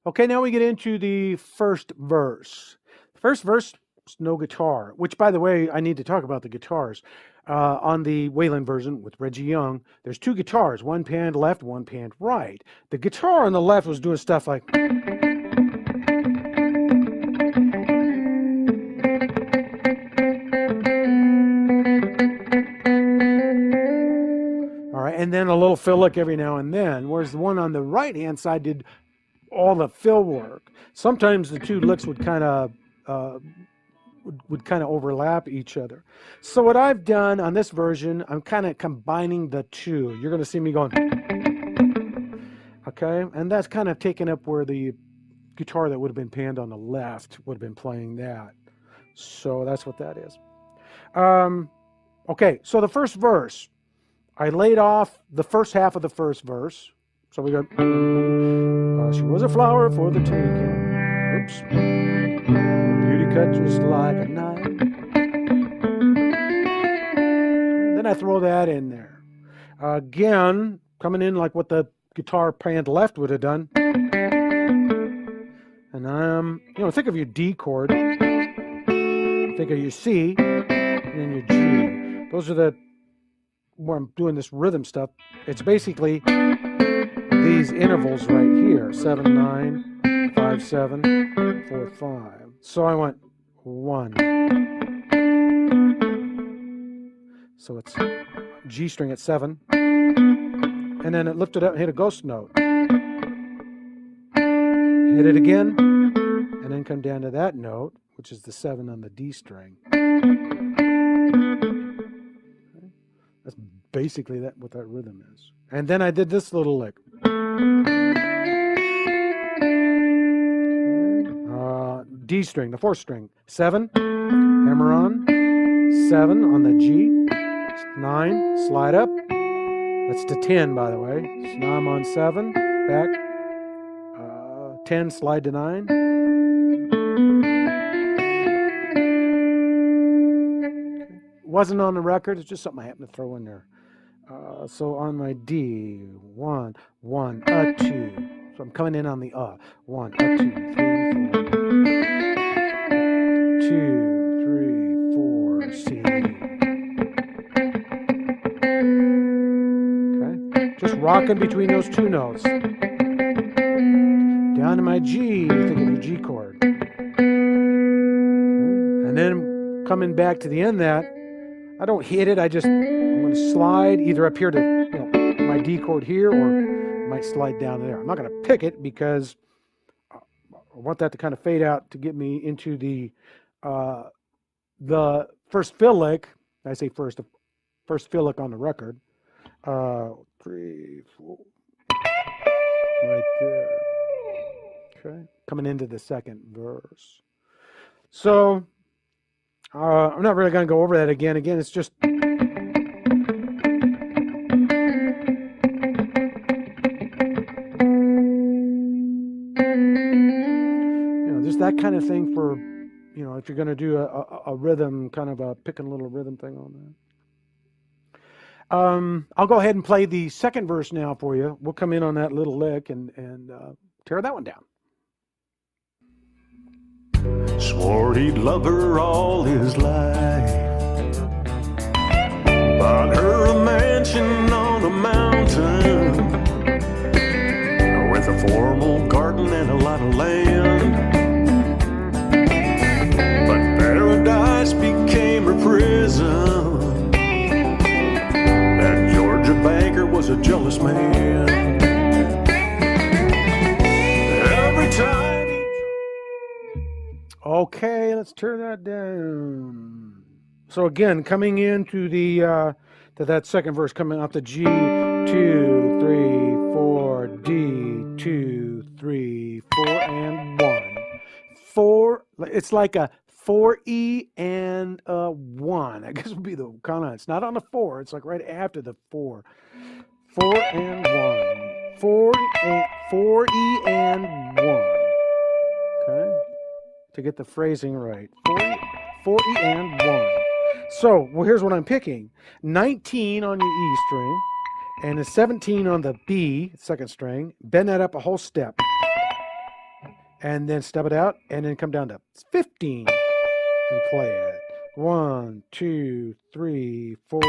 Okay, now we get into the first verse. The first verse is no guitar, which, by the way, I need to talk about the guitars. On the Waylon version with Reggie Young, there's two guitars, one panned left, one panned right. The guitar on the left was doing stuff like... All right, and then a little fill lick every now and then, whereas the one on the right-hand side did all the fill work. Sometimes the two licks would kind of overlap each other. So what I've done on this version, I'm kind of combining the two. You're going to see me going, okay, and that's kind of taking up where the guitar that would have been panned on the left would have been playing that. So that's what that is. Okay, so the first verse, I laid off the first half of the first verse. So we got, she was a flower for the taking. Oops. Beauty cut just like a knife. Then I throw that in there. Again, coming in like what the guitar panned left would have done. And think of your D chord. Think of your C, and then your G. Those are where I'm doing this rhythm stuff. It's basically these intervals right here, 7, 9, 5, 7, 4, 5. So I went 1. So it's G string at 7. And then it lifted up and hit a ghost note. Hit it again, and then come down to that note, which is the 7 on the D string. That's basically what that rhythm is. And then I did this little lick. D string, the 4th string. 7, hammer on. 7 on the G. 9, slide up. That's to 10, by the way. So now I'm on 7, back. 10, slide to 9. Wasn't on the record, it's just something I happened to throw in there. So on my D, 1, 1, 2. So I'm coming in on the 1, 2, 3, 4. 2, 3, 4, C. Okay, just rocking between those two notes. Down to my G, think of your G chord. Okay. And then coming back to the end of that, I don't hit it, I'm going to slide either up here to my D chord here, or I might slide down there. I'm not going to pick it because I want that to kind of fade out to get me into the first fill lick. I say first, the first fill lick on the record. 3, 4, right there. Okay, coming into the second verse. So I'm not really going to go over that again. Again, it's just just that kind of thing for if you're going to do a rhythm, kind of a picking a little rhythm thing on that. I'll go ahead and play the second verse now for you. We'll come in on that little lick and tear that one down. Swore he'd love her all his life, bought her a mansion on a mountain with a formal garden and a lot of land. But paradise became her prison. That Georgia banker was a jealous man. Every time. Okay, let's turn that down. So again, coming into to that second verse, coming off the G, 2, 3, 4, D, 2, 3, 4, and 1. 4. It's like a 4E and a 1. I guess would be the kind of. It's not on the 4. It's like right after the 4. 4 and 1. 4E and 1. Okay. To get the phrasing right. 4E and 1. So, well, here's what I'm picking. 19 on your E string, and a 17 on the B, second string. Bend that up a whole step. and then stub it out, and then come down to 15 and play it. 1, 2, 3, 4.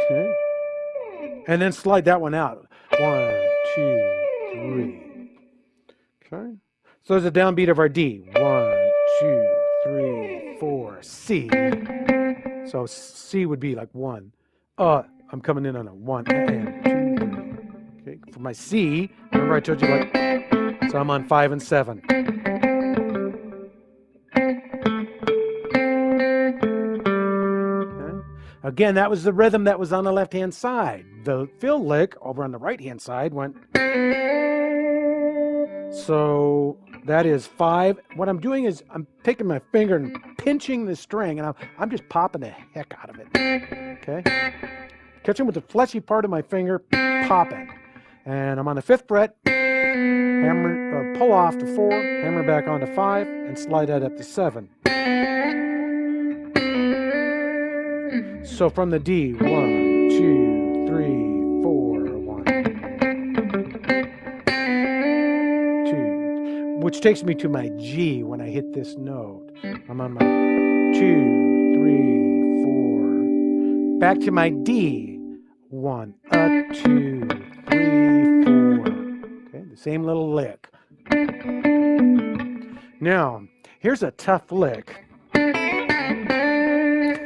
Okay. And then slide that one out. 1, 2, 3. Okay. So there's a downbeat of our D. 1, 2, 3, 4, C. So C would be like 1. I'm coming in on a 1 and 2, 3. Okay. For my C, remember I told you so I'm on 5 and 7. Again, that was the rhythm that was on the left-hand side. The fill lick over on the right-hand side went. So that is 5. What I'm doing is I'm taking my finger and pinching the string, and I'm just popping the heck out of it. Okay? Catching with the fleshy part of my finger, popping. And I'm on the 5th fret, hammer, pull off to 4, hammer back onto 5, and slide that up to 7. So from the D, 1, 2, 3, 4, 1, 2, which takes me to my G when I hit this note. I'm on my 2, 3, 4, back to my D, 1, 2, 3, 4. Okay, the same little lick. Now, here's a tough lick.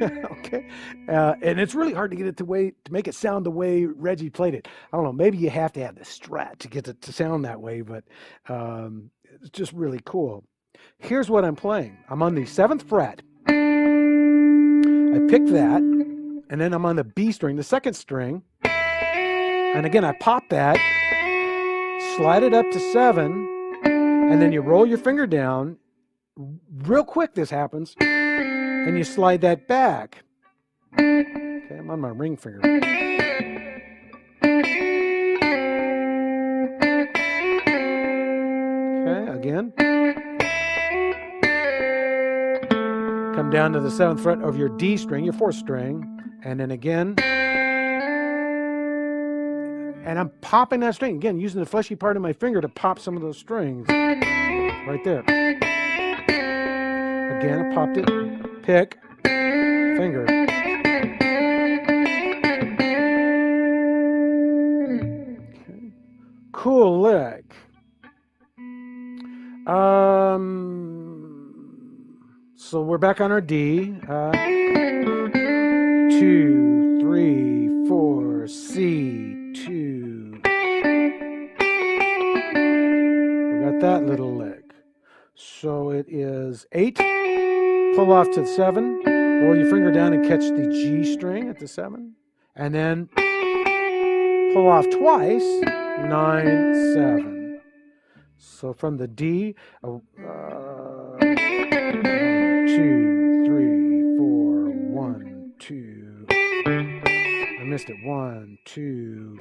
Okay, and it's really hard to get it to make it sound the way Reggie played it. I don't know, maybe you have to have the Strat to get it to sound that way, but it's just really cool. Here's what I'm playing. I'm on the 7th fret. I pick that, and then I'm on the B string, the 2nd string, and again I pop that, slide it up to 7, and then you roll your finger down. Real quick this happens. And you slide that back. Okay, I'm on my ring finger. Okay, again. Come down to the 7th fret of your D string, your 4th string, and then again. And I'm popping that string. Again, using the fleshy part of my finger to pop some of those strings. Right there. Again, I popped it. Pick, finger. Okay. Cool lick. So we're back on our D. 2, 3, 4, C, 2. We got that little lick. So it is 8. Pull off to the 7, roll your finger down and catch the G string at the 7, and then pull off twice, 9, 7. So from the D, 2, 3, 4, 1, 2. I missed it. 1, 2.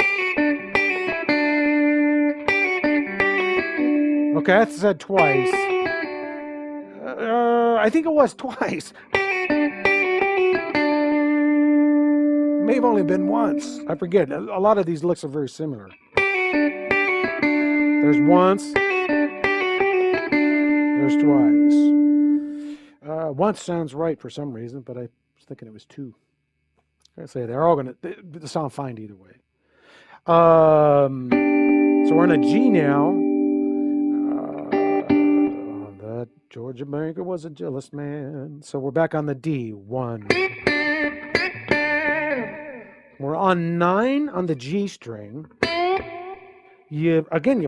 Okay, I said twice. I think it was twice. May have only been once. I forget. A lot of these licks are very similar. There's once. There's twice. Once sounds right for some reason, but I was thinking it was 2. I say they're all going to sound fine either way. So we're on a G now. Georgia banker was a jealous man. So we're back on the D. 1. We're on 9 on the G string. You're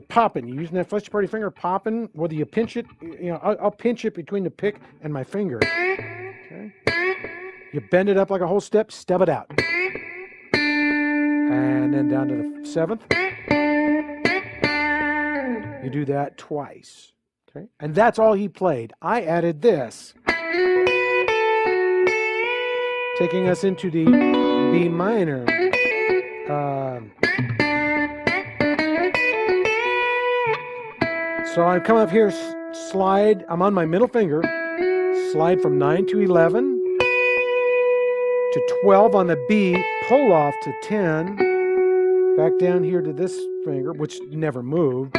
popping. You're using that fleshy part of your finger, popping. Whether you pinch it, I'll pinch it between the pick and my finger. Okay. You bend it up like a whole step, stub it out. And then down to the 7th. You do that twice. Okay, and that's all he played. I added this, taking us into the B minor. So I come up here, slide. I'm on my middle finger. Slide from 9 to 11 to 12 on the B. Pull off to 10. back down here to this finger, which never moved,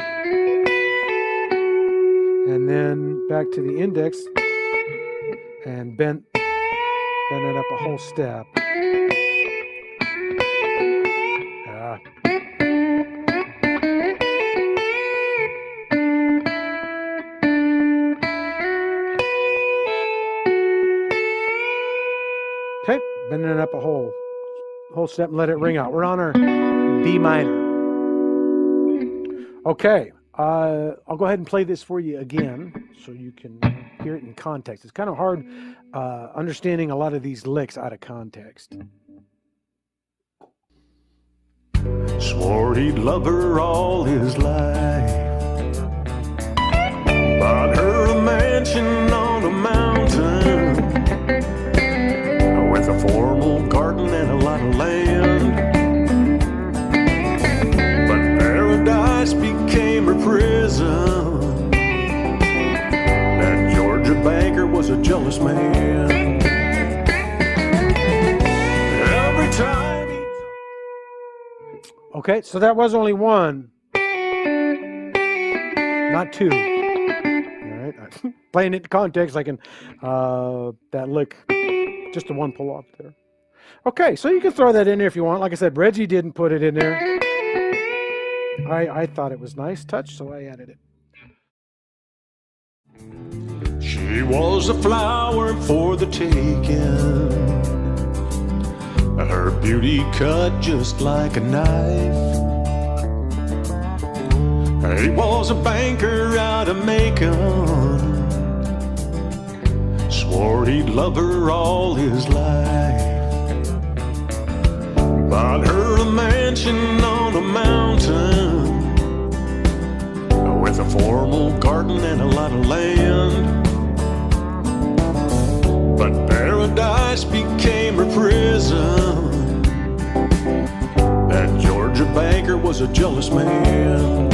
and then back to the index and bend it up a whole step. Yeah. Okay, bending it up a whole step and let it ring out. We're on our B minor. Okay, I'll go ahead and play this for you again so you can hear it in context. It's kind of hard understanding a lot of these licks out of context. Swore he'd love her all his life. Bought her a mansion on a mountain with a formal garden and a lot of land. But paradise became her prison. That Georgia banker was a jealous man. Every time he... Okay, so that was only one, not two. All right, playing it in context, I can that lick, just the one pull off there. Okay, so you can throw that in there if you want. Like I said, Reggie didn't put it in there. I thought it was nice touch, so I added it. She was a flower for the taking. Her beauty cut just like a knife. He was a banker out of Macon. Swore he'd love her all his life. Bought her a mansion on a mountain with a formal garden and a lot of land. But paradise became her prison. That Georgia banker was a jealous man.